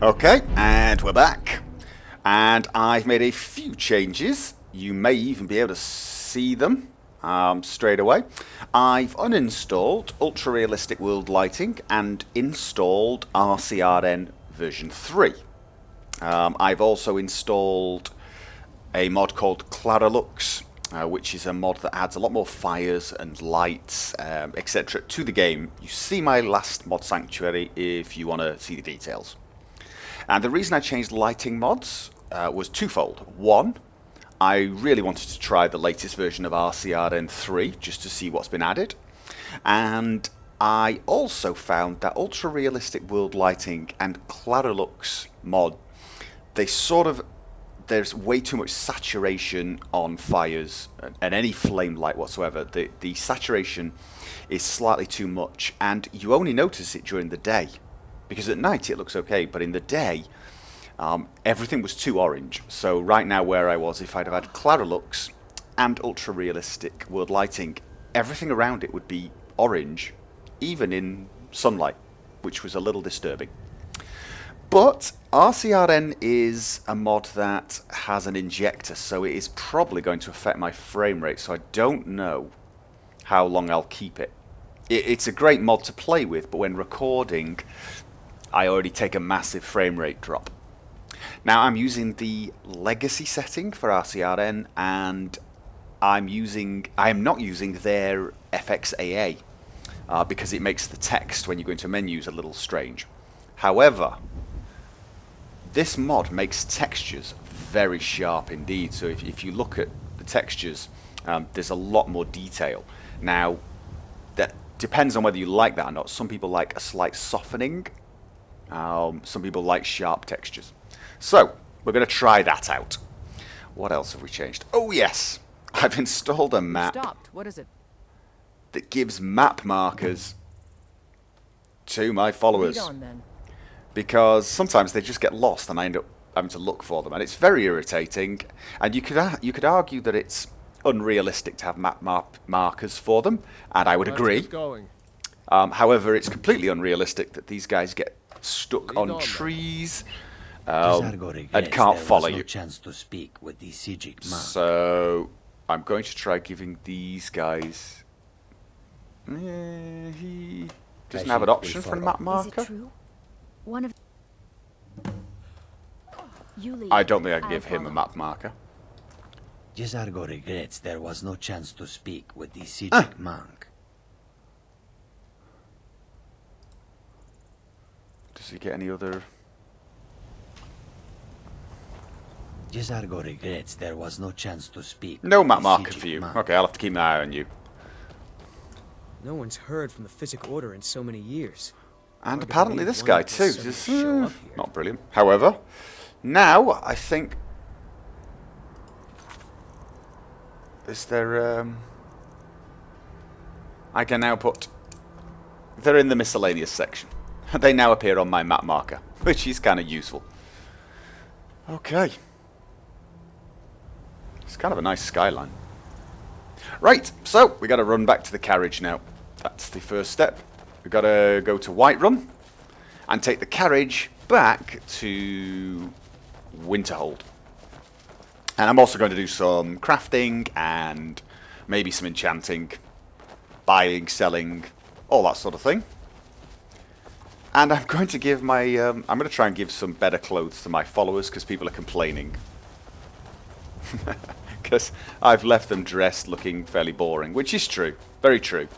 Okay, and we're back. And I've made a few changes. You may even be able to see them straight away. I've uninstalled Ultra Realistic World Lighting and installed RCRN version 3. I've also installed a mod called CLARALUX, which is a mod that adds a lot more fires and lights, etc. to the game. You see my last mod sanctuary if you want to see the details. And the reason I changed lighting mods was twofold. One, I really wanted to try the latest version of RCRN 3 just to see what's been added. And I also found that Ultra Realistic World Lighting and CLARALUX mod, there's way too much saturation on fires and any flame light whatsoever. The saturation is slightly too much, and you only notice it during the day. Because at night it looks okay, but in the day, everything was too orange. So right now where I was, if I'd have had CLARALUX and Ultra Realistic World Lighting, everything around it would be orange, even in sunlight, which was a little disturbing. But RCRN is a mod that has an injector, so it is probably going to affect my frame rate, so I don't know how long I'll keep it. It's a great mod to play with, but when recording, I already take a massive frame rate drop. Now I'm using the legacy setting for RCRN, and I am not using their FXAA because it makes the text when you go into menus a little strange. However, this mod makes textures very sharp indeed, so if you look at the textures, there's a lot more detail. Now, that depends on whether you like that or not. Some people like a slight softening, some people like sharp textures. So, we're going to try that out. What else have we changed? Oh yes! I've installed a map What is it? that gives map markers to my followers. Lead on, then. Because sometimes they just get lost and I end up having to look for them, and it's very irritating. And you could argue that it's unrealistic to have map markers for them, and I would agree. However, it's completely unrealistic that these guys get stuck on trees and can't follow you. So I'm going to try giving these guys. He doesn't have an option for a map marker. Is it true? One of you lead. I don't think I can give him a map marker. Jesargo regrets there was no chance to speak with the Sijic monk. Does he get any other? Jesargo regrets there was no chance to speak. No with map the marker Sijic for you. monk. Okay, I'll have to keep my eye on you. No one's heard from the Physic Order in so many years. And Why did apparently we this want guy to too. suddenly Just, show up here? not brilliant. However, now I think is there I can now put they're in the miscellaneous section. They now appear on my map marker, which is kind of useful. Okay. It's kind of a nice skyline. Right, so we got to run back to the carriage now. That's the first step. We've got to go to Whiterun and take the carriage back to Winterhold. And I'm also going to do some crafting and maybe some enchanting, buying, selling, all that sort of thing. And I'm going to give my, I'm going to try and give some better clothes to my followers because people are complaining. Because I've left them dressed looking fairly boring, which is true, very true.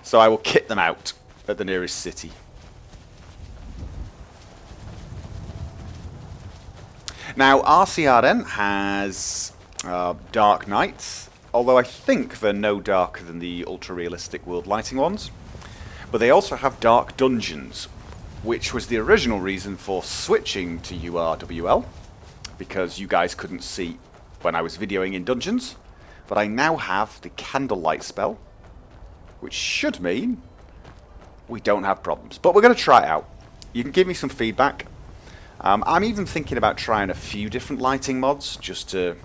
So I will kit them out at the nearest city. Now RCRN has dark nights, although I think they're no darker than the ultra realistic world lighting ones. But they also have dark dungeons, which was the original reason for switching to URWL, because you guys couldn't see when I was videoing in dungeons. But I now have the candlelight spell, which should mean we don't have problems. But we're going to try it out. You can give me some feedback. I'm even thinking about trying a few different lighting mods just to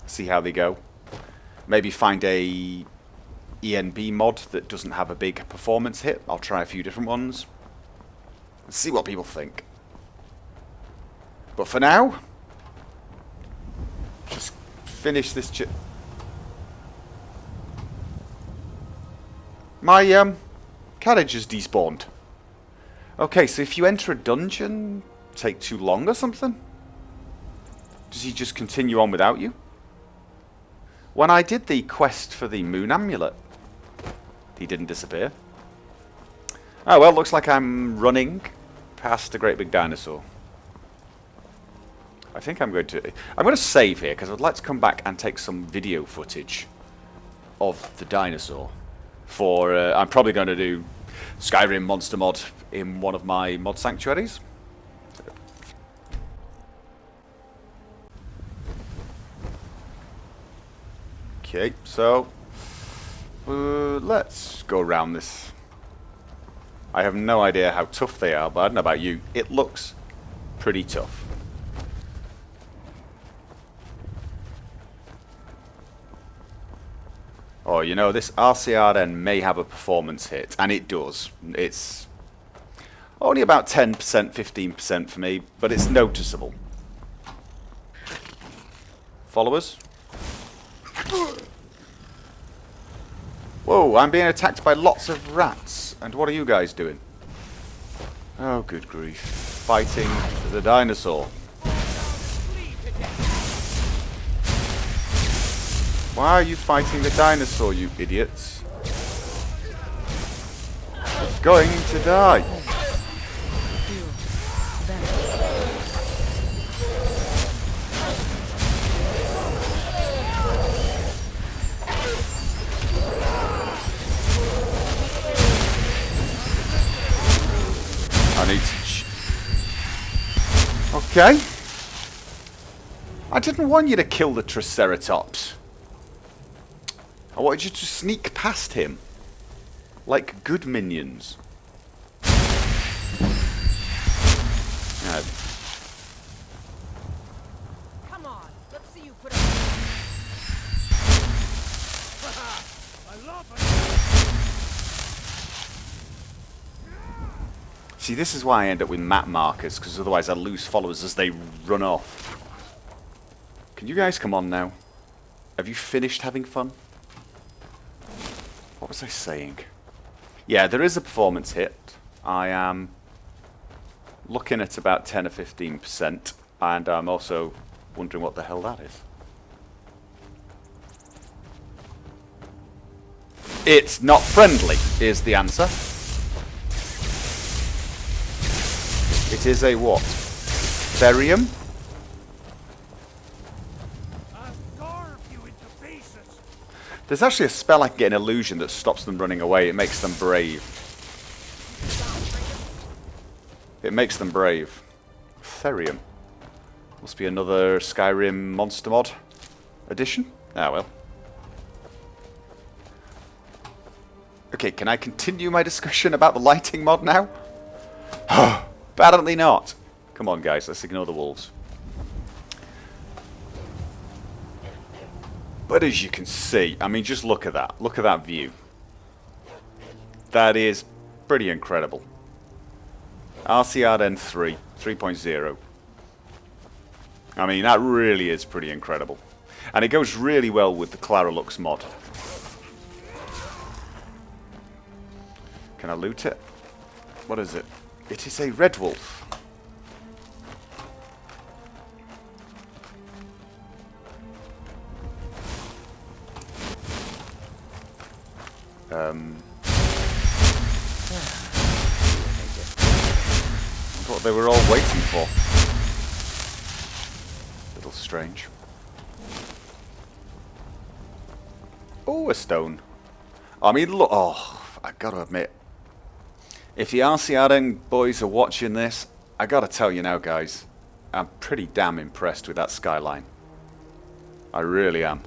see how they go. Maybe find a ENB mod that doesn't have a big performance hit. I'll try a few different ones. Let's see what people think. But for now, just finish this My carriage is despawned. Okay, so if you enter a dungeon, take too long or something? Does he just continue on without you? When I did the quest for the moon amulet, he didn't disappear. Oh well, looks like I'm running past a great big dinosaur. I think I'm going to save here because I'd like to come back and take some video footage of the dinosaur. For I'm probably going to do Skyrim monster mod in one of my mod sanctuaries. Okay, so let's go around this. I have no idea how tough they are, but I don't know about you. It looks pretty tough. Oh, you know, this RCRN may have a performance hit, and it does. It's only about 10%, 15% for me, but it's noticeable. Followers? Whoa, I'm being attacked by lots of rats. And what are you guys doing? Oh, good grief. Fighting the dinosaur. Why are you fighting the dinosaur, you idiots? You're going to die. I need to... Okay. I didn't want you to kill the Triceratops. I wanted you to sneak past him. Like good minions. Come on, let's see you put I love it. See, this is why I end up with map markers, because otherwise I lose followers as they run off. Can you guys come on now? Have you finished having fun? What was I saying? Yeah, there is a performance hit. I am looking at about 10 or 15%, and I'm also wondering what the hell that is. It's not friendly, is the answer. It is a what? Therium? There's actually a spell I can get an illusion that stops them running away. It makes them brave. It makes them brave. Therium. Must be another Skyrim monster mod edition? Ah well. Okay, can I continue my discussion about the lighting mod now? Apparently not. Come on guys, let's ignore the wolves. But as you can see, I mean, just look at that. Look at that view. That is pretty incredible. RCRN 3.0. I mean, that really is pretty incredible. And it goes really well with the CLARALUX mod. Can I loot it? What is it? It is a red wolf. What they were all waiting for. Little strange. Oh, a stone. I mean, look. Oh, I gotta admit, if the RCRN boys are watching this, I gotta tell you now, guys, I'm pretty damn impressed with that skyline. I really am.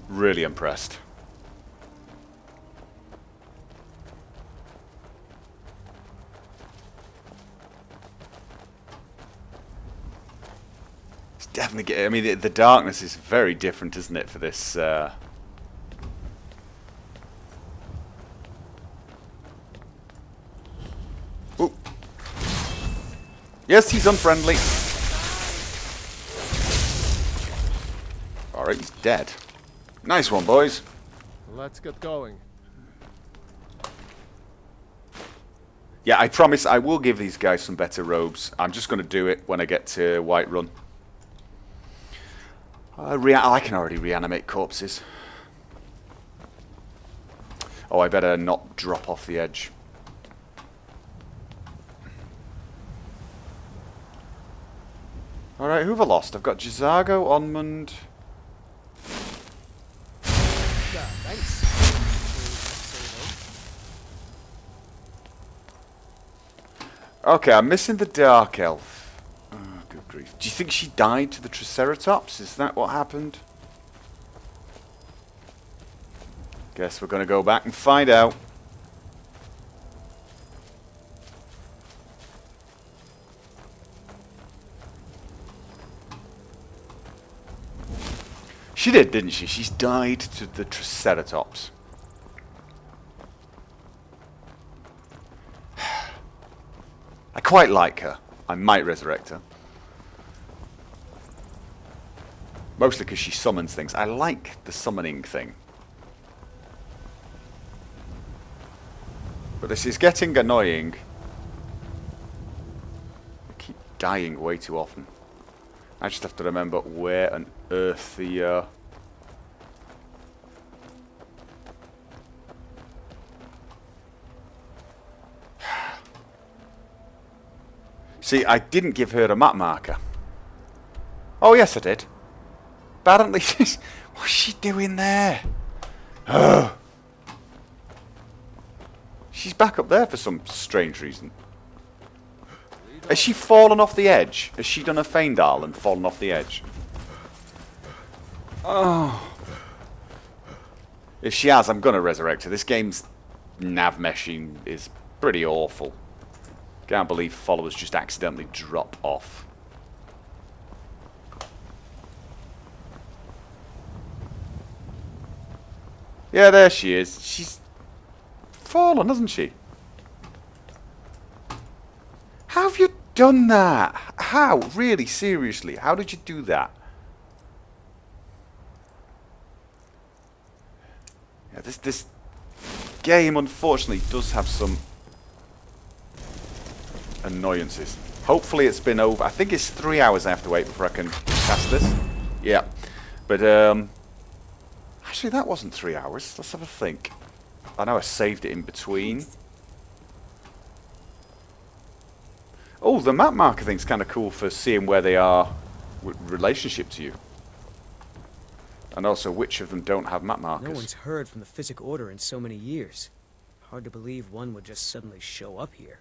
Really impressed. It's definitely. I mean, the darkness is very different, isn't it, for this? Ooh. Yes, he's unfriendly. Alright, he's dead. Nice one, boys. Let's get going. Yeah, I promise I will give these guys some better robes. I'm just going to do it when I get to Whiterun. I can already reanimate corpses. Oh, I better not drop off the edge. Alright, who have I lost? I've got Jazago, Onmund. Thanks. Okay, I'm missing the Dark Elf. Oh, good grief. Do you think she died to the Triceratops? Is that what happened? Guess we're going to go back and find out. She did, didn't she? She's died to the Triceratops. I quite like her. I might resurrect her. Mostly because she summons things. I like the summoning thing. But this is getting annoying. I keep dying way too often. I just have to remember where on earth the... See, I didn't give her a map marker. Oh, yes, I did. Apparently, what's she doing there? Oh. She's back up there for some strange reason. Has she fallen off the edge? Has she done a Feindal and fallen off the edge? Oh. If she has, I'm going to resurrect her. This game's nav meshing is pretty awful. Can't believe followers just accidentally drop off. Yeah, there she is. She's fallen, hasn't she? How have you done that? How? Really? Seriously? How did you do that? Yeah, this game unfortunately does have some annoyances. Hopefully it's been over. I think it's 3 hours I have to wait before I can cast this. Yeah. But actually that wasn't 3 hours. Let's have a think. I know I saved it in between. Oh, the map marker thing's kind of cool for seeing where they are with relationship to you. And also which of them don't have map markers. No one's heard from the Physic Order in so many years. Hard to believe one would just suddenly show up here.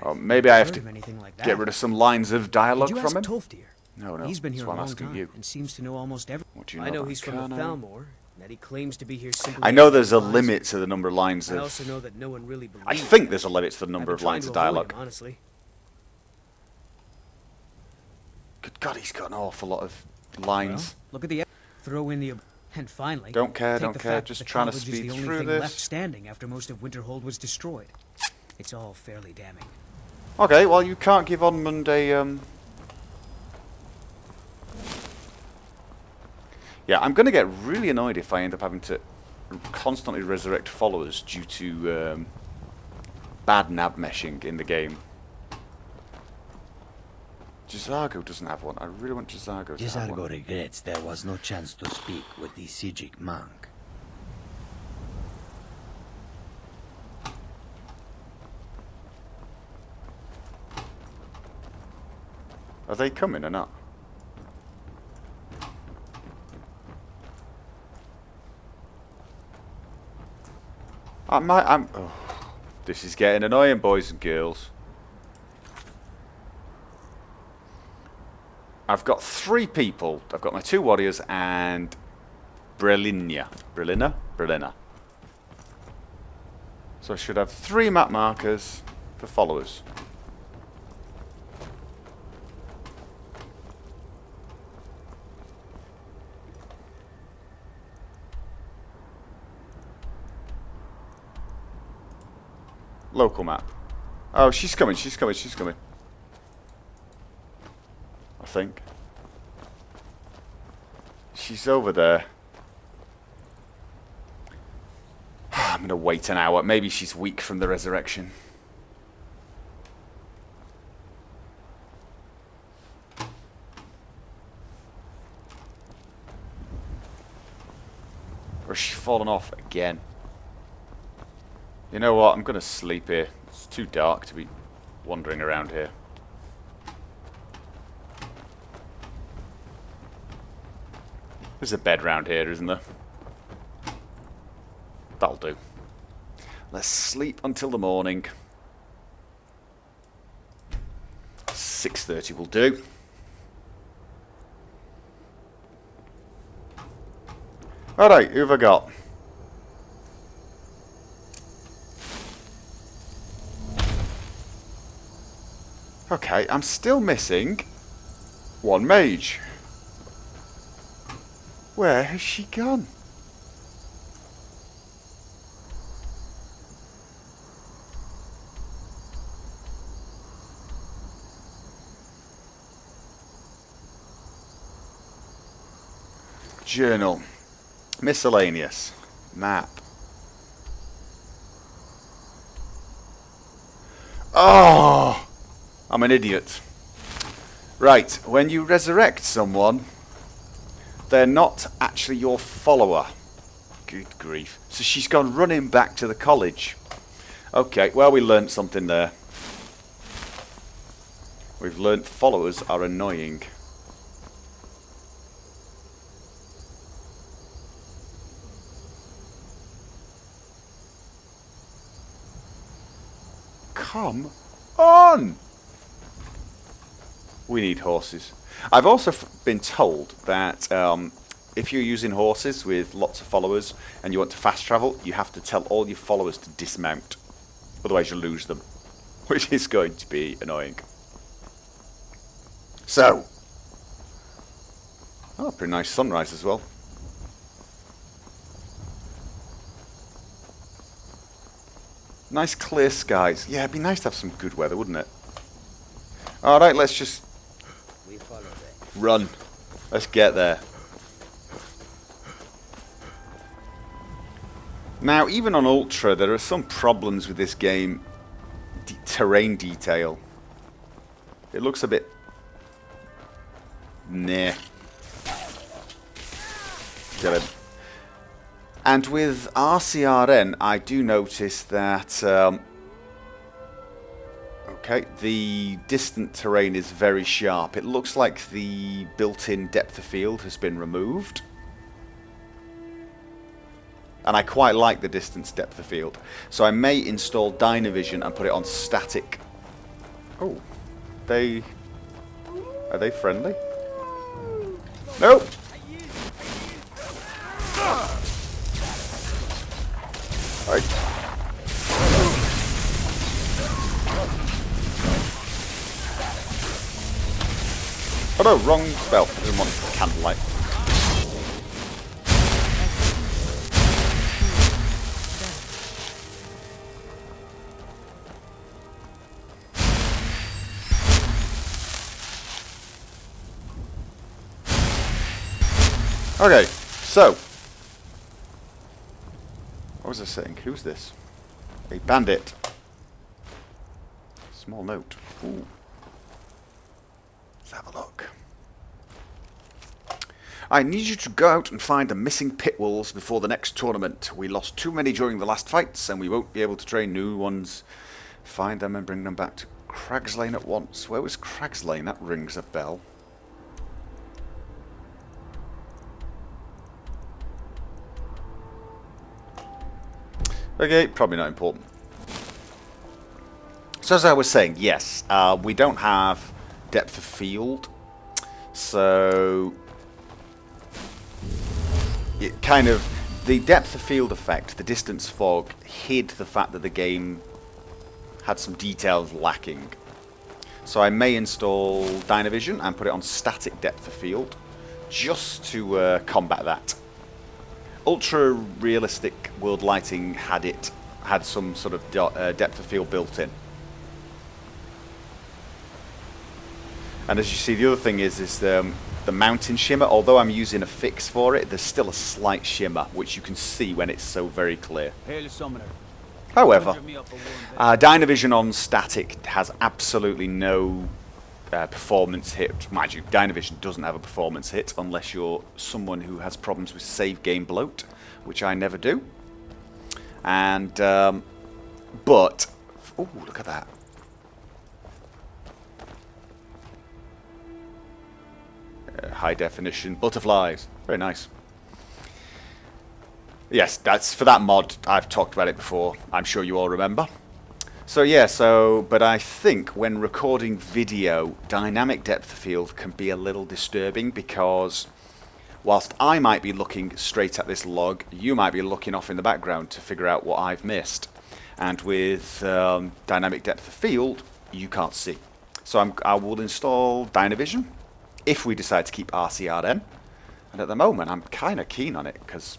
Oh, maybe I have to like get rid of some lines of dialogue Did you from him. ask Tolfdir? No, He's been here that's a why I'm long asking time you. and seems to know almost everything. What do you know I know about he's from the Arcana? Thalmor, and that he claims to be here simply. I know there's a because limit to the number of lines I of... also know that no one really believes. I think there's a limit to the I've number been of trying lines to of avoid dialogue. him, honestly. Good God, he's got an awful lot of lines. Well, look at the throw in the and finally. Don't care, take don't the care. fact Just that the trying to college is speed the only through thing this. left standing after most of Winterhold was destroyed. It's all fairly damning. Okay, well you can't give Onmund a Yeah, I'm going to get really annoyed if I end up having to constantly resurrect followers due to bad nav meshing in the game. Jazago doesn't have one. I really want Jazago to have one. Jazago regrets there was no chance to speak with the Sijic monk. Are they coming or not? Oh, this is getting annoying, boys and girls. I've got 3 people. I've got my 2 warriors and Brelina. So I should have 3 map markers for followers. Local map. Oh, she's coming, she's coming, she's coming. I think. She's over there. I'm going to wait an hour. Maybe she's weak from the resurrection. Or has she fallen off again? You know what? I'm going to sleep here. It's too dark to be wandering around here. There's a bed round here, isn't there? That'll do. Let's sleep until the morning. 6:30 will do. Alright, who have I got? Okay, I'm still missing one mage. Where has she gone? Journal. Miscellaneous. Map. Oh! I'm an idiot. Right, when you resurrect someone, they're not actually your follower. Good grief. So she's gone running back to the college. Okay, well, we learnt something there. We've learnt followers are annoying. Come on! We need horses. I've also been told that if you're using horses with lots of followers and you want to fast travel, you have to tell all your followers to dismount. Otherwise you'll lose them, which is going to be annoying. So. Oh, pretty nice sunrise as well. Nice clear skies. Yeah, it'd be nice to have some good weather, wouldn't it? Alright, let's just run. Let's get there. Now, even on Ultra, there are some problems with this game. Terrain detail. It looks a bit... Nah. Get him. And with RCRN, I do notice that... okay, the distant terrain is very sharp. It looks like the built-in depth of field has been removed. And I quite like the distance depth of field. So I may install Dynavision and put it on static. Oh, are they friendly? Nope. Right. Oh no, wrong spell. I didn't want candlelight. Okay, so what was I saying? Who's this? A bandit. Small note. Ooh. Let's have a look. I need you to go out and find the missing pit wolves before the next tournament. We lost too many during the last fights, and we won't be able to train new ones. Find them and bring them back to Crag's Lane at once. Where was Crag's Lane? That rings a bell. Okay, probably not important. So as I was saying, yes, we don't have depth of field, so it kind of, the depth of field effect, the distance fog, hid the fact that the game had some details lacking. So I may install Dynavision and put it on static depth of field, just to combat that. Ultra realistic world lighting had some sort of depth of field built in. And as you see, the other thing is the mountain shimmer. Although I'm using a fix for it, there's still a slight shimmer, which you can see when it's so very clear. However, Dynavision on static has absolutely no performance hit. Mind you, Dynavision doesn't have a performance hit unless you're someone who has problems with save game bloat, which I never do. And, but, oh, look at that. High definition butterflies. Very nice. Yes, that's for that mod. I've talked about it before. I'm sure you all remember. So yeah, but I think when recording video, dynamic depth of field can be a little disturbing because whilst I might be looking straight at this log, you might be looking off in the background to figure out what I've missed. And with dynamic depth of field, you can't see. So I will install Dynavision if we decide to keep RCRN. And at the moment, I'm kind of keen on it because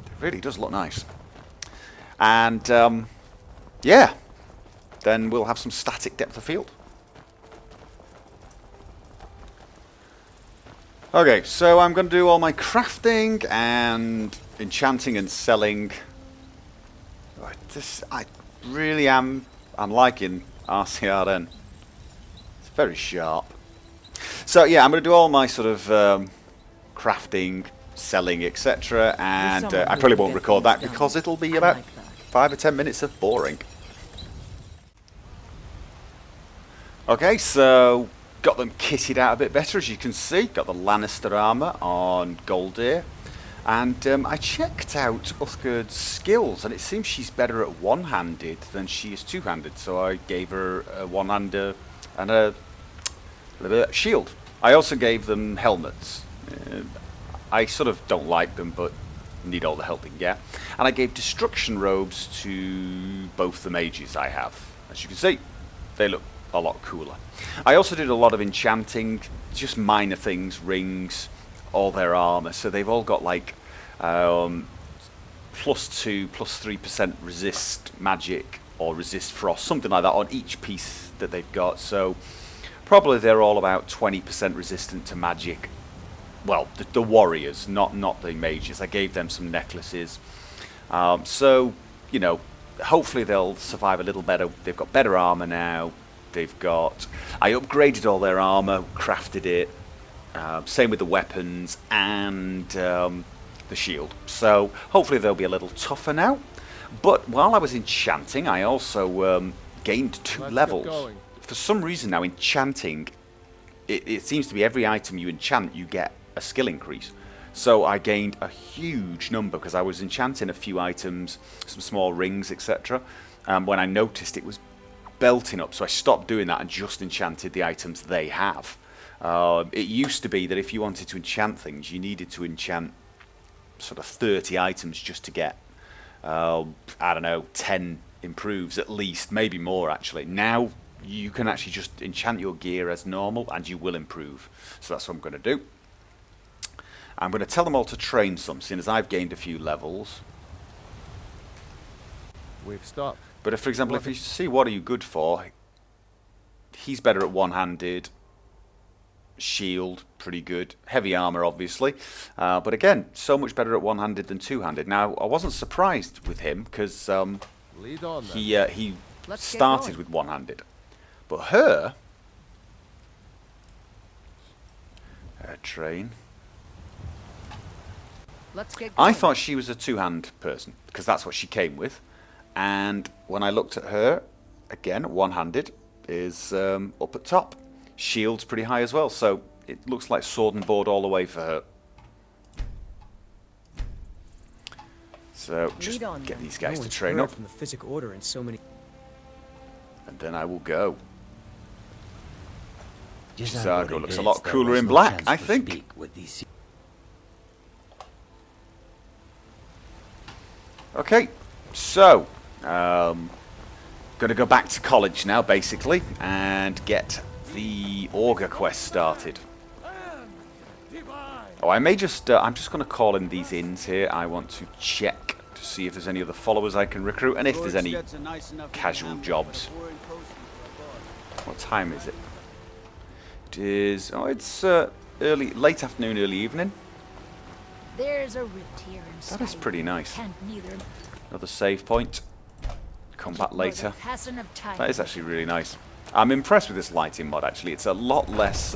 it really does look nice. And yeah, then we'll have some static depth of field. Okay, so I'm going to do all my crafting and enchanting and selling. I really am. I'm liking RCRN. It's very sharp. So yeah, I'm going to do all my sort of crafting, selling, etc. And I probably won't record that because it'll be about 5 or 10 minutes of boring. Okay, so got them kitted out a bit better, as you can see. Got the Lannister armor on Goldir. And I checked out Uthgerd's skills, and it seems she's better at one-handed than she is two-handed. So I gave her a one-hander and a shield. I also gave them helmets. I sort of don't like them, but need all the help they can get. And I gave destruction robes to both the mages I have. As you can see, they look a lot cooler. I also did a lot of enchanting, just minor things, rings, all their armor. So they've all got like +2, +3% resist magic or resist frost, something like that on each piece that they've got. So probably they're all about 20% resistant to magic. Well, the warriors, not the mages. I gave them some necklaces. So, you know, hopefully they'll survive a little better. They've got better armor now. They've got... I upgraded all their armor, crafted it. Same with the weapons and the shield. So hopefully they'll be a little tougher now. But while I was enchanting, I also gained 2 levels. For some reason now, enchanting, it seems to be every item you enchant, you get a skill increase. So I gained a huge number because I was enchanting a few items, some small rings, etc. When I noticed it was belting up, so I stopped doing that and just enchanted the items they have. It used to be that if you wanted to enchant things, you needed to enchant sort of 30 items just to get, I don't know, 10 improves at least, maybe more actually. Now you can actually just enchant your gear as normal and you will improve. So that's what I'm going to do. I'm going to tell them all to train some, seeing as I've gained a few levels. We've stopped. But if, for example, if you see what are you good for, he's better at one-handed. Shield, pretty good. Heavy armor, obviously. But again, so much better at one-handed than two-handed. Now, I wasn't surprised with him because he started with one-handed. But her train. I thought she was a two-hand person because that's what she came with. And when I looked at her, again, one-handed is up at top. Shield's pretty high as well, so it looks like sword and board all the way for her. So just get these guys to train up. From the physic order in so many... And then I will go. Cicero looks a lot cooler in black, I think. Okay, so going to go back to college now, basically, and get the auger quest started. Oh, I may just I'm just going to call in these inns here. I want to check to see if there's any other followers I can recruit and if there's any casual jobs. What time is it? It is... Oh, it's late afternoon, early evening. There's a rift here in That is Skyrim. pretty nice. Can't neither. Another save point. Come back later. Passing of time. That is actually really nice. I'm impressed with this lighting mod, actually. It's a lot less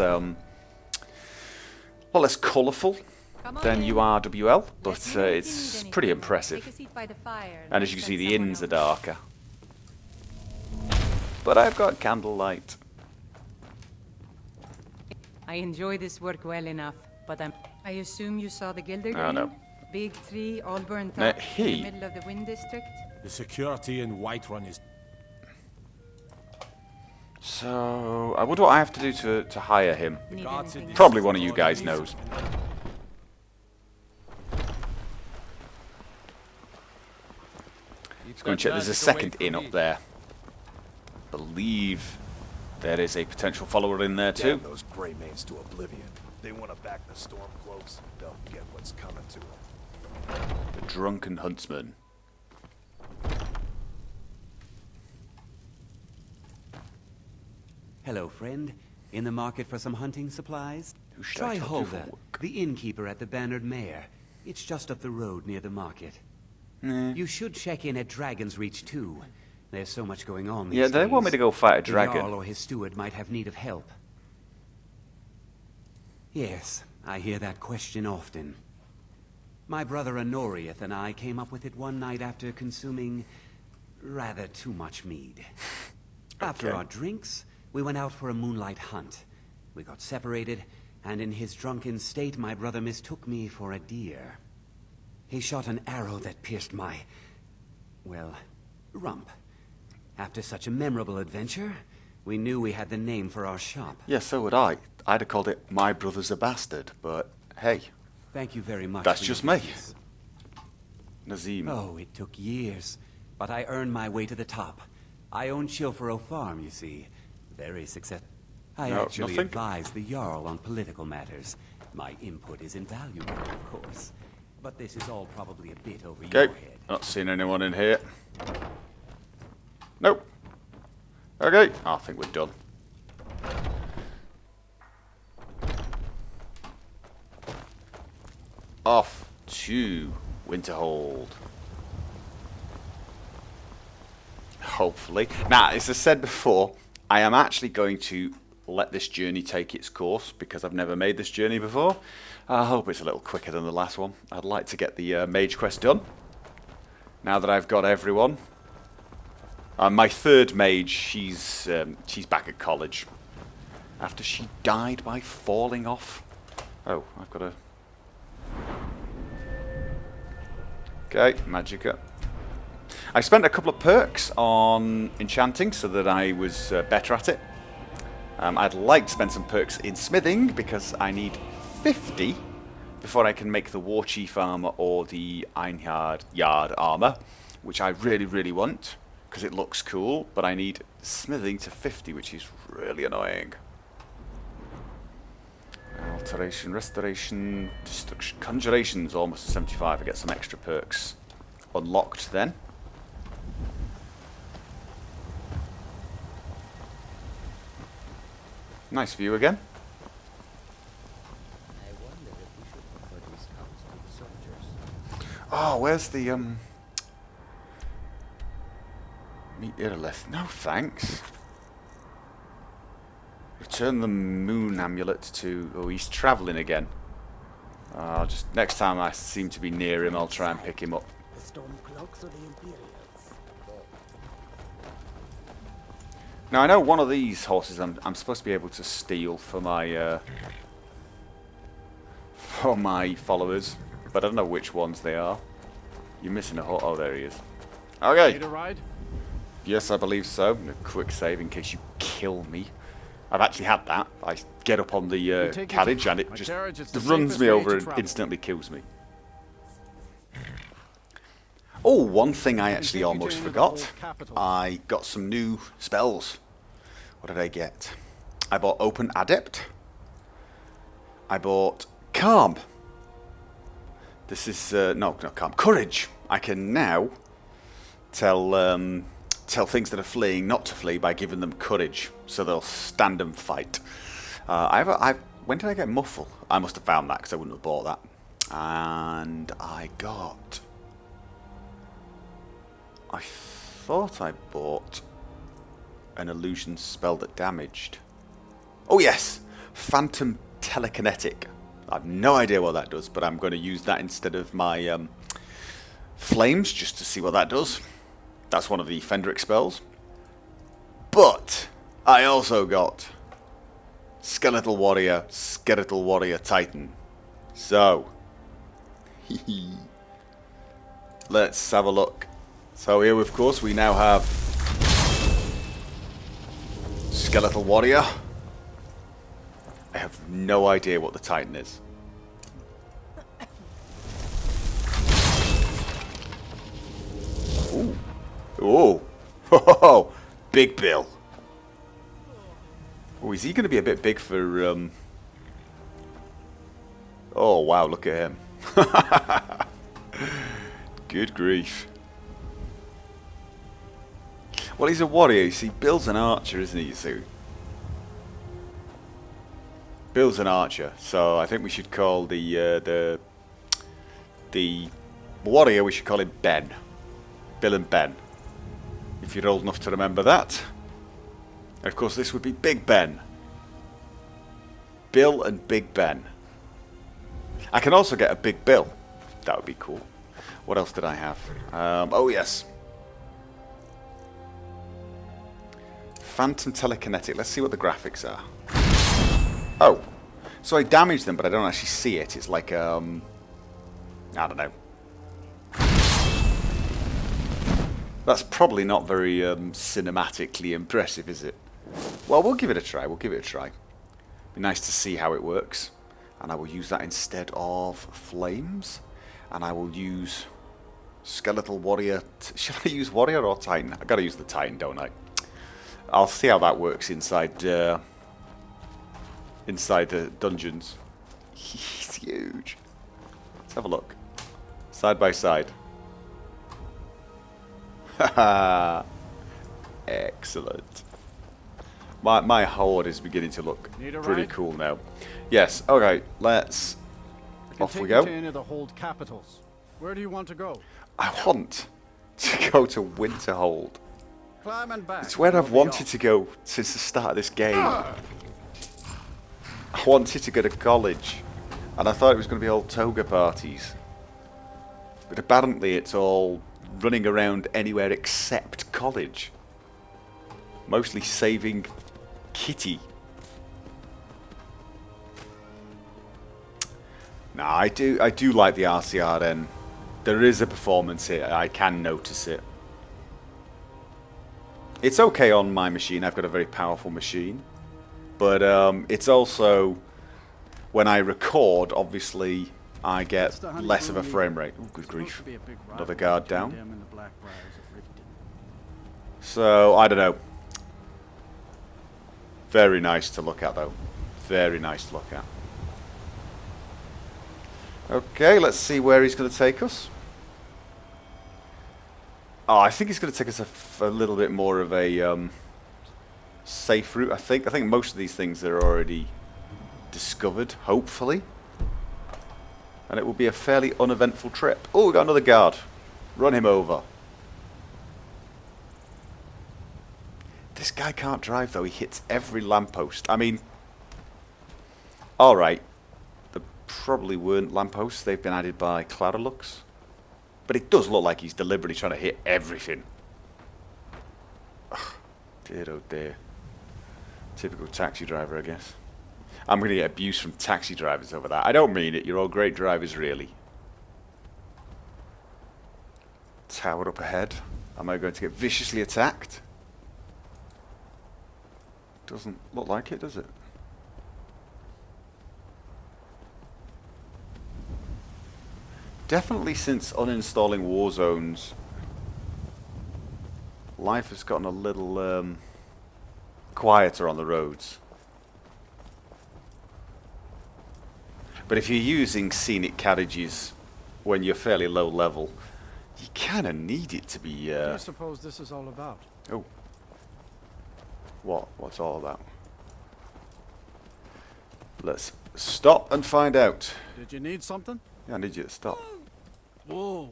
colourful than URWL, but it's pretty impressive. And as you can see, the inns are darker. But I've got candlelight. I enjoy this work well enough, but I assume you saw the Gilder Oh, no. Big tree, all burnt Now, up in he- the middle of the Wind District. The security in Whiterun is... So, I wonder what I have to do to hire him. Need guards in anything the- Probably one of you guys knows. Let's go and check. There's a second inn up there. Believe there is a potential follower in there too. Damn those gray mains to oblivion. They want to back the Stormcloaks. They'll get what's coming to them. The drunken huntsman. Hello, friend. In the market for some hunting supplies? Who should Try I talk to for Hulda, work? the innkeeper at the Bannered Mare. It's just up the road near the market. You should check in at Dragon's Reach too. There's so much going on these Yeah, they want me days. to go fight a The dragon. Jarl or his steward might have need of help. Yes, I hear that question often. My brother Honorius and I came up with it one night after consuming rather too much mead. After Okay. our drinks, we went out for a moonlight hunt. We got separated, and in his drunken state, my brother mistook me for a deer. He shot an arrow that pierced my, well, rump. After such a memorable adventure, we knew we had the name for our shop. Yeah, so would I. I'd have called it My Brother's a Bastard, but hey, Thank you very much. That's for just your me. business. Nazim. Oh, it took years, but I earned my way to the top. I own Chilfero Farm, you see. Very successful. I No, actually nothing. advise the Jarl on political matters. My input is invaluable, of course. But this is all probably a bit over Okay, your head. not seeing anyone in here. Nope. Okay, I think we're done. Off to Winterhold. Hopefully. Now, as I said before, I am actually going to let this journey take its course because I've never made this journey before. I hope it's a little quicker than the last one. I'd like to get the mage quest done. Now that I've got everyone. My third mage, she's back at college. After she died by falling off. Oh, I've got a... Okay, Magicka. I spent a couple of perks on enchanting so that I was better at it. I'd like to spend some perks in smithing because I need 50 before I can make the War Chief armor or the Einherjar Armor, which I really, really want because it looks cool, but I need smithing to 50, which is really annoying. Alteration, restoration, destruction, conjuration's almost at 75. I get some extra perks unlocked then. Nice view again. I wonder if we should offer discounts to the soldiers. Oh, where's the meet Irilith? No, thanks. Return the moon amulet to... Oh, he's travelling again. Just next time I seem to be near him, I'll try and pick him up. The Stormcloaks or the Imperials? Now I know one of these horses I'm supposed to be able to steal for my followers, but I don't know which ones they are. You're missing a horse. Oh, there he is. Okay. Need a ride? Yes, I believe so. A quick save in case you kill me. I've actually had that. I get up on the take you carriage to- and it my just carriage is the runs safest me way over to and travel. instantly kills me. Oh, one thing I actually take you almost to the forgot. old capital. I got some new spells. What did I get? I bought Open Adept. I bought Calm. This is, no, not Calm. Courage. I can now tell things that are fleeing not to flee by giving them courage, so they'll stand and fight. When did I get muffle? I must have found that because I wouldn't have bought that. And I thought I bought an illusion spell that damaged. Oh yes, Phantom Telekinetic. I have no idea what that does, but I'm going to use that instead of my flames just to see what that does. That's one of the Fendrick spells. But I also got Skeletal Warrior Titan. So let's have a look. So here, of course, we now have Skeletal Warrior. I have no idea what the Titan is. Ooh. Oh. Oh. Big Bill. Oh, is he going to be a bit big for... Oh, wow, look at him. Good grief. Well, he's a warrior. You see, Bill's an archer, isn't he? So Bill's an archer. So I think we should call the warrior, we should call him Ben. Bill and Ben. If you're old enough to remember that. Of course, this would be Big Ben. Bill and Big Ben. I can also get a Big Bill. That would be cool. What else did I have? Oh, yes. Phantom Telekinetic. Let's see what the graphics are. Oh. So I damage them, but I don't actually see it. It's like, I don't know. That's probably not very cinematically impressive, is it? Well, we'll give it a try. We'll give it a try. Be nice to see how it works. And I will use that instead of flames. And I will use Skeletal Warrior. Should I use Warrior or Titan? I've got to use the Titan, don't I? I'll see how that works inside the dungeons. He's huge. Let's have a look. Side by side. Haha. Excellent. My horde is beginning to look pretty cool now. Yes, okay, let's... Off we go. To any of the hold capitals. Where do you want to go? I want to go to Winterhold. Climb and back. It's where I've wanted to go since the start of this game. I wanted to go to college. And I thought it was going to be all toga parties. But apparently it's all running around anywhere except college. Mostly saving Kitty. Nah, I do like the RCRN. There is a performance here. I can notice it. It's okay on my machine. I've got a very powerful machine. But it's also, when I record, obviously, I get less of a frame rate. Oh, good grief. Another guard down. So, I don't know. Very nice to look at, though. Very nice to look at. Okay, let's see where he's going to take us. Oh, I think he's going to take us a little bit more of a safe route, I think. I think most of these things are already discovered, hopefully. And it will be a fairly uneventful trip. Oh, we got another guard. Run him over. This guy can't drive, though. He hits every lamppost. I mean, alright. There probably weren't lampposts. They've been added by CLARALUX. But it does look like he's deliberately trying to hit everything. Ugh, dear oh dear. Typical taxi driver, I guess. I'm going to get abuse from taxi drivers over that. I don't mean it. You're all great drivers, really. Tower up ahead. Am I going to get viciously attacked? Doesn't look like it, does it? Definitely since uninstalling Warzones, life has gotten a little quieter on the roads. But if you're using scenic carriages when you're fairly low level, you kind of need it to be... What do you suppose this is all about? Oh. What? What's all about? Let's stop and find out. Did you need something? Yeah, I need you to stop. Whoa.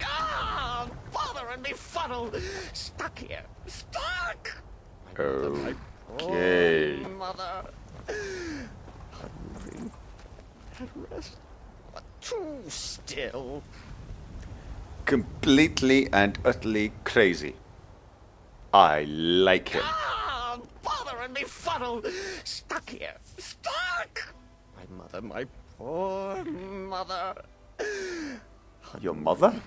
Ah, bother and befuddle! Stuck here. Stuck! Okay. Oh, mother. Hungry. At rest. But too still. Completely and utterly crazy. I like him. Ah, bother and befuddle! Stuck here. Stuck! My mother, my poor mother. Your mother?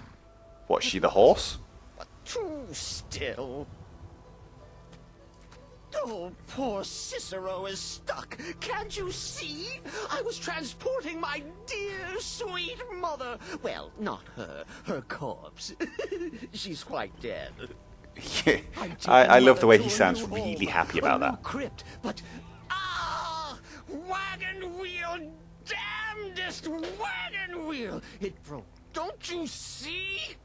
What's she, the horse? But too still. Oh, poor Cicero is stuck. Can't you see? I was transporting my dear, sweet mother. Well, not her. Her corpse. She's quite dead. Yeah, I'm taking I love the way Mother he to a sounds new really home, happy a about new that. Crypt, but wagon wheel, damnedest wagon wheel! It broke. Don't you see?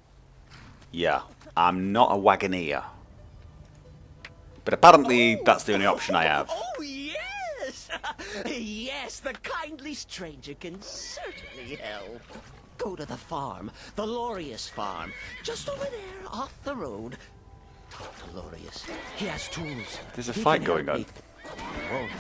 Yeah, I'm not a wagoneer. But apparently that's the only option I have. Oh, yes! Yes, the kindly stranger can certainly help. Go to the farm, the Lorius farm, just over there, off the road. Talk to Lorius. He has tools. There's a He fight can going help on. me. He won't.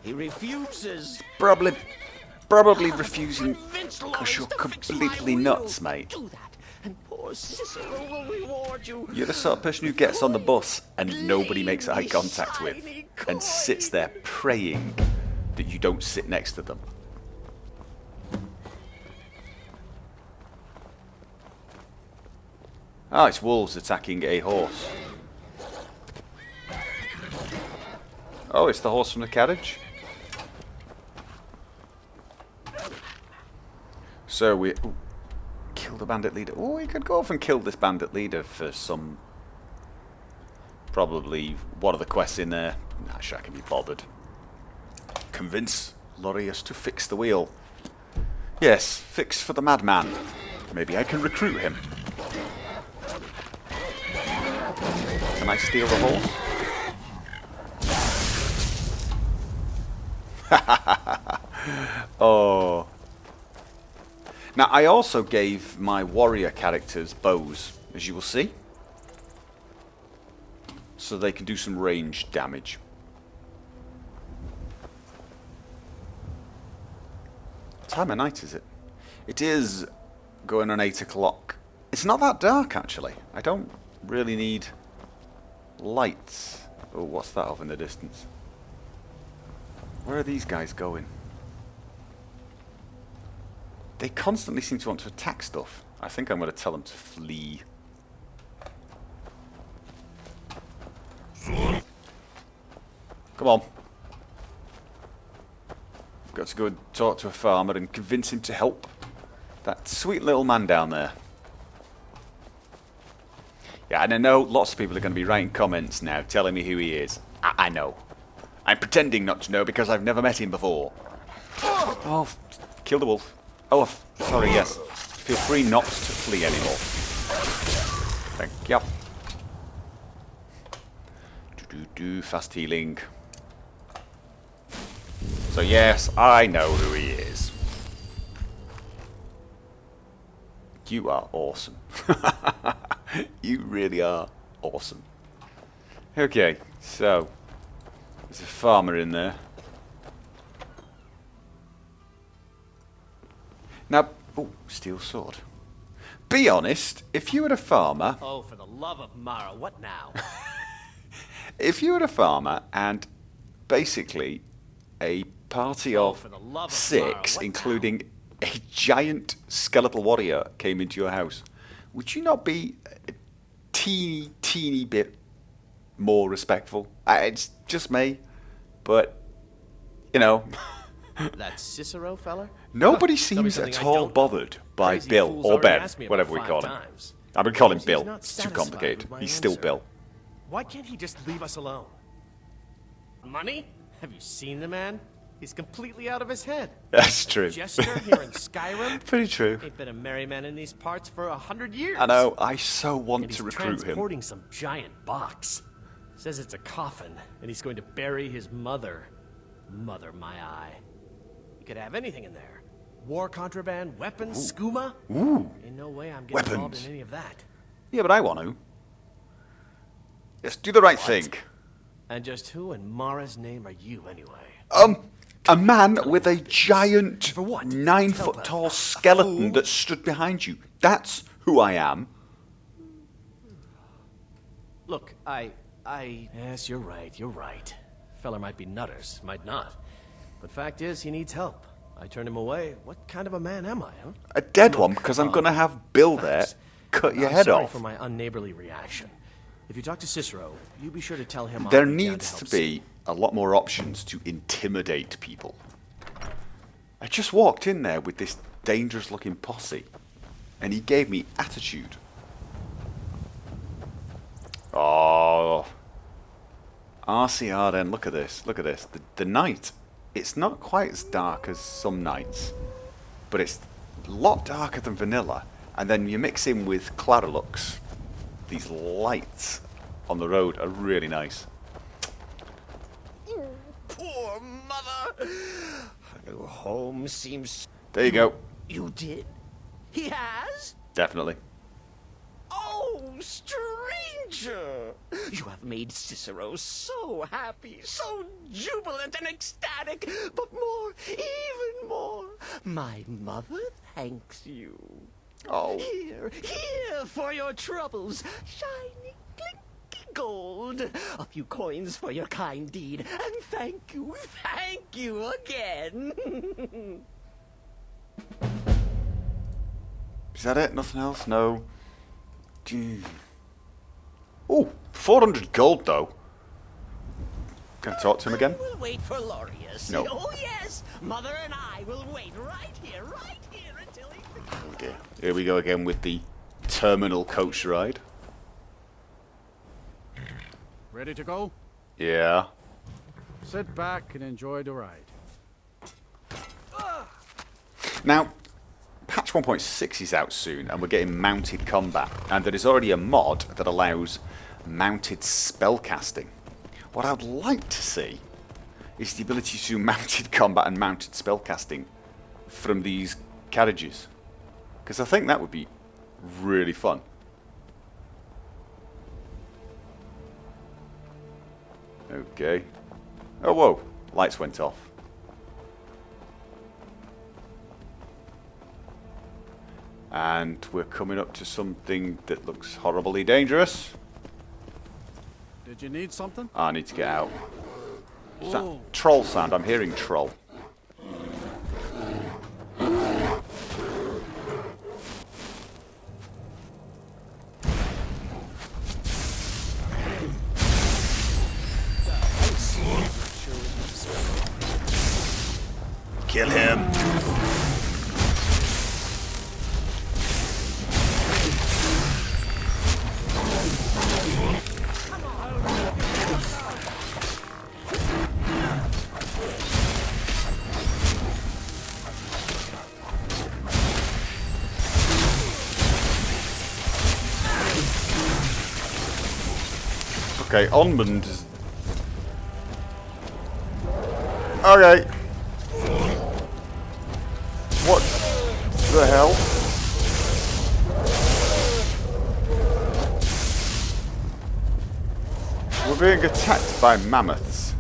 He refuses. Probably refusing Convince because you're Lorius to fix my completely wheel. nuts, mate. Do that, and poor Cicero will reward you. You're the sort of person who gets on the bus and nobody makes eye contact with and sits there praying that you don't sit next to them. Ah, it's wolves attacking a horse. Oh, it's the horse from the carriage. So we kill the bandit leader. Oh, we could go off and kill this bandit leader for some... Probably one of the quests in there. Nah, sure, I can be bothered. Convince Lorius to fix the wheel. Yes, fix for the madman. Maybe I can recruit him. Can I steal the horse? Oh. Now, I also gave my warrior characters bows, as you will see. So they can do some range damage. What time of night is it? It is going on 8 o'clock. It's not that dark, actually. I don't really need lights. Oh, what's that off in the distance? Where are these guys going? They constantly seem to want to attack stuff. I think I'm going to tell them to flee. Come on. Got to go and talk to a farmer and convince him to help that sweet little man down there. Yeah, and I know lots of people are going to be writing comments now telling me who he is. I know. I'm pretending not to know because I've never met him before. Oh, kill the wolf. Oh, sorry, yes. Feel free not to flee anymore. Thank you. Fast healing. So yes, I know who he is. You are awesome. You really are awesome. Okay, so there's a farmer in there. Now, oh, steel sword. Be honest, if you were a farmer... Oh, for the love of Mara, what now? If you were a farmer and basically a party of for the love of 6, Mara, what including a giant skeletal warrior, came into your house, would you not be a teeny bit more respectful? It's just me, but, you know... That Cicero fella? Nobody Tell me seems something at I all don't know. bothered by Crazy Bill, fool's or already Ben, asked me about whatever we 5 call him. times. I've been calling He's Bill. not It's too satisfied complicated. with my He's still answer. Bill. Why can't he just leave us alone? Money? Have you seen the man? He's completely out of his head. That's true. Jester here in Skyrim? Pretty true. Ain't been a merry man in these parts for 100 years. I know. I so want And to he's recruit him. transporting some giant box. Says it's a coffin, and he's going to bury his mother. Mother, my eye. You could have anything in there. War contraband, weapons, skooma. Ooh. Ain't no way I'm getting involved Weapons. in any of that. Yeah, but I want to. Yes, do the right thing. And just who in Mara's name are you, anyway? A man with a giant For what? 9-foot tall skeleton that stood behind you. That's who I am. Look, Yes, you're right. Feller might be nutters, might not. But fact is, he needs help. I turned him away. What kind of a man am I, huh? A dead one, because I'm going to have Bill there Thanks. cut your I'm head sorry off. for my unneighborly reaction. If you talk to Cicero, you be sure to tell him There I'll be down needs to help be a lot more options to intimidate people. I just walked in there with this dangerous looking posse, and he gave me attitude. Oh. RCR then, look at this. The night, it's not quite as dark as some nights, but it's a lot darker than vanilla. And then you mix in with CLARALUX. These lights on the road are really nice. Poor mother. Her new home seems... There you go. You did? He has? Definitely. Oh, stranger! You have made Cicero so happy, so jubilant and ecstatic, but more, even more, my mother thanks you. Oh. Here for your troubles, shiny, clinky gold. A few coins for your kind deed, and thank you again. Is that it? Nothing else? No. Oh, 400 gold though. Can I talk to him again? We'll wait for Lorius. No. Oh yes, Mother and I will wait right here until he... Oh dear. Here we go again with the terminal coach ride. Ready to go? Yeah. Sit back and enjoy the ride. Now, patch 1.6 is out soon, and we're getting mounted combat. And there is already a mod that allows mounted spellcasting. What I'd like to see is the ability to do mounted combat and mounted spellcasting from these carriages. Because I think that would be really fun. Okay. Oh, whoa. Lights went off. And we're coming up to something that looks horribly dangerous. Did you need something? I need to get out. Whoa. Troll sound. I'm hearing troll. Kill him. Okay, Onmund is... Okay. What the hell? We're being attacked by mammoths.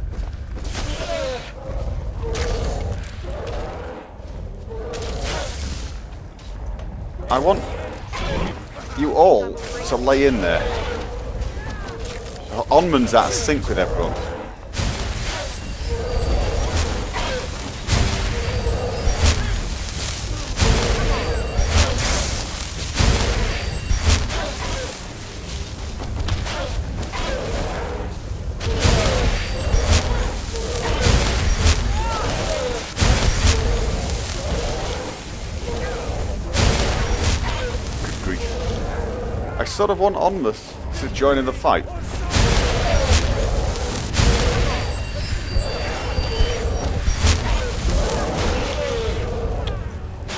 I want you all to lay in there. Onmund's out of sync with everyone. Good grief. I sort of want Onmund to join in the fight.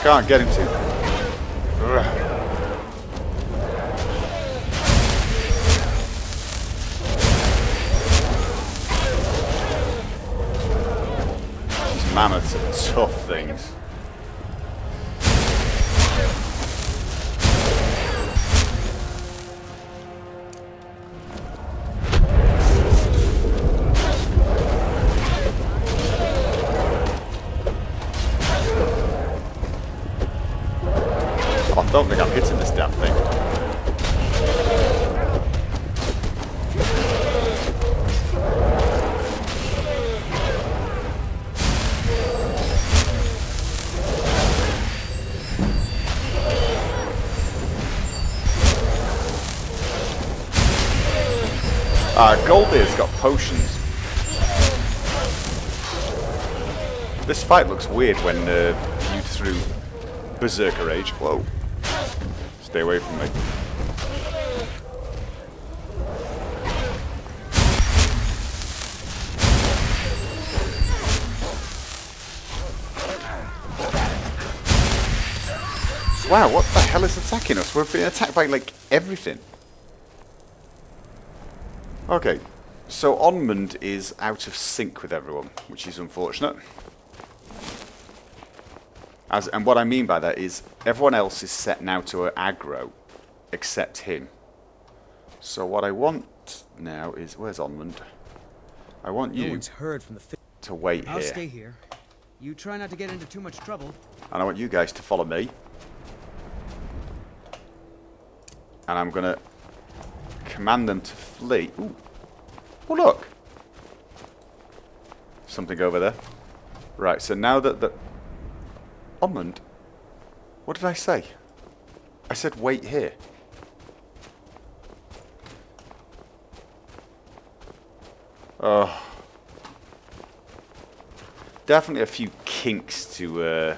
Can't get him to. Ugh. These mammoths are tough things. I don't think I'm hitting this damn thing. Goldbeard's got potions. This fight looks weird when you threw Berserker Rage. Whoa. Stay away from me. Wow, what the hell is attacking us? We're being attacked by, like, everything. Okay, so Onmund is out of sync with everyone, which is unfortunate. And what I mean by that is everyone else is set now to aggro, except him. So what I want now is, where's Onmund? I want you heard from the to wait here. I'll stay here. You try not to get into too much trouble. And I want you guys to follow me. And I'm gonna command them to flee. Ooh. Oh look! Something over there. Right, so now that the... Onmund? What did I say? I said wait here. Oh. Definitely a few kinks to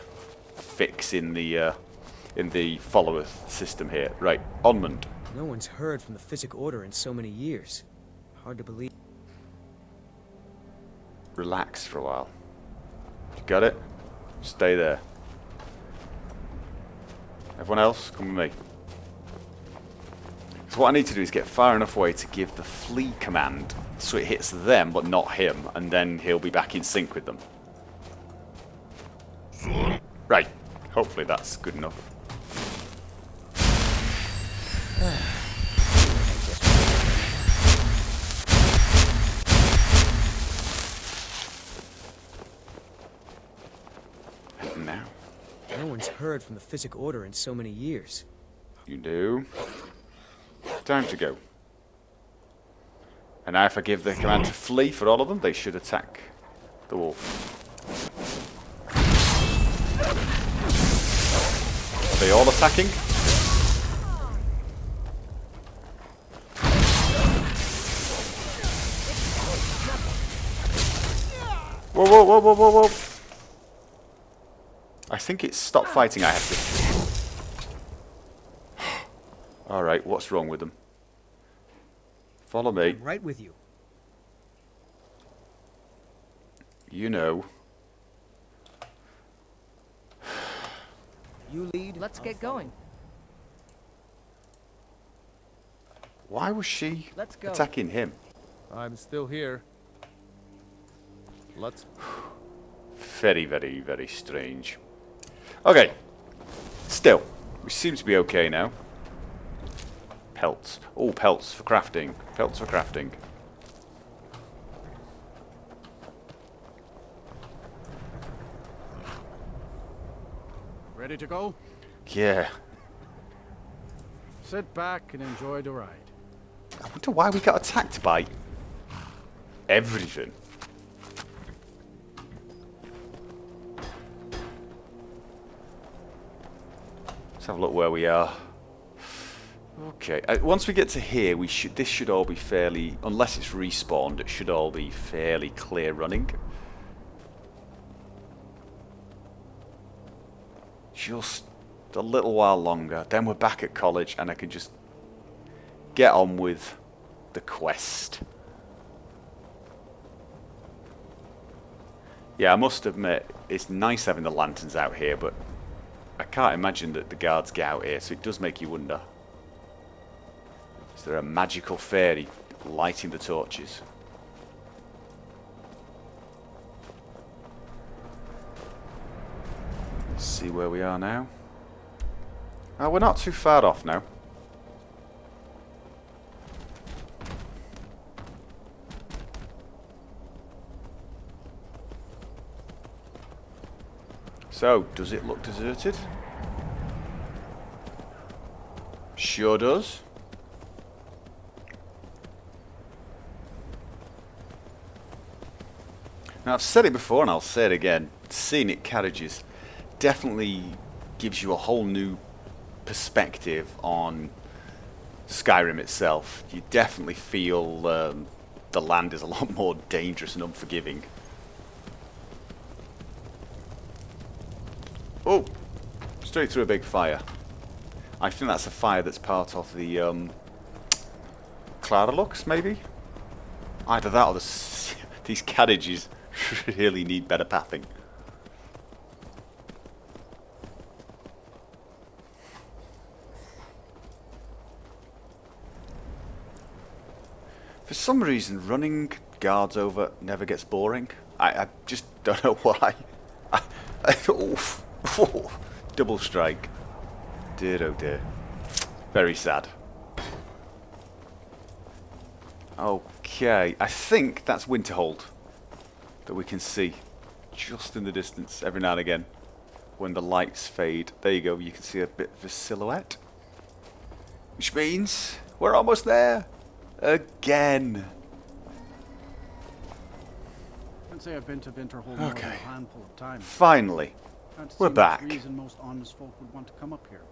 fix in the follower system here. Right, Onmund. No one's heard from the Physic Order in so many years. Hard to believe. Relax for a while. You got it? Stay there. Everyone else, come with me. So what I need to do is get far enough away to give the flee command so it hits them but not him, and then he'll be back in sync with them. Right. Hopefully that's good enough. And now. No one's heard from the Physic Order in so many years. You do. Time to go. And now if I give the command to flee for all of them, they should attack the wolf. Are they all attacking? Whoa, whoa, whoa, whoa, whoa, whoa. I think it's stop fighting I have to... Alright, what's wrong with them? Follow me. I'm right with you. You know. You lead. Let's get going. Why was she Let's go. attacking him? I'm still here. Let's... Very, very, very strange. Okay. Still, we seem to be okay now. Pelts. Oh, pelts for crafting. Pelts for crafting. Ready to go? Yeah. Sit back and enjoy the ride. I wonder why we got attacked by everything. Let's have a look where we are. Okay, once we get to here, this should all be fairly, unless it's respawned, it should all be fairly clear running. Just a little while longer, then we're back at college and I can just get on with the quest. Yeah, I must admit, it's nice having the lanterns out here, but can't imagine that the guards get out here, so it does make you wonder. Is there a magical fairy lighting the torches? Let's see where we are now. Oh, we're not too far off now. So, does it look deserted? Sure does. Now, I've said it before and I'll say it again. Scenic carriages definitely gives you a whole new perspective on Skyrim itself. You definitely feel the land is a lot more dangerous and unforgiving. Oh! Straight through a big fire. I think that's a fire that's part of the CLARALUX, maybe? Either that or these carriages really need better pathing. For some reason, running guards over never gets boring. I just don't know why. Oof. Double strike. Dear oh dear. Very sad. Okay, I think that's Winterhold that we can see just in the distance every now and again when the lights fade. There you go, you can see a bit of a silhouette. Which means we're almost there. Again. I can say I've been to Winterhold more than a handful of times. Finally. We're back. Reason most honest folk would want to come up here.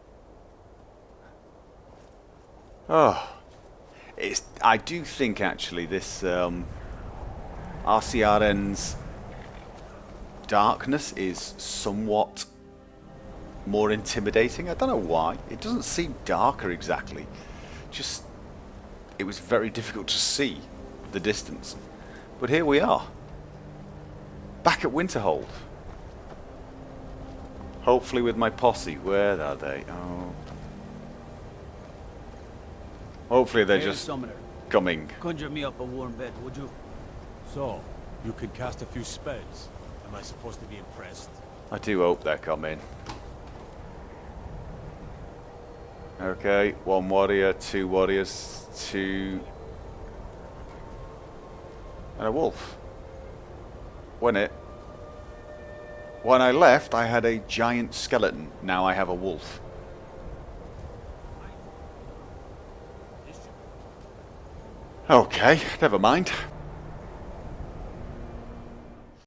Oh, I do think actually this RCRN's darkness is somewhat more intimidating. I don't know why. It doesn't seem darker exactly. Just, it was very difficult to see the distance. But here we are. Back at Winterhold. Hopefully with my posse. Where are they? Oh. Hopefully they're just coming. Conjure me up a warm bed, would you? So, you can cast a few spells. Am I supposed to be impressed? I do hope they're coming. Okay, 1 warrior, 2 warriors, 2... and a wolf. When I left, I had a giant skeleton. Now I have a wolf. Okay, never mind.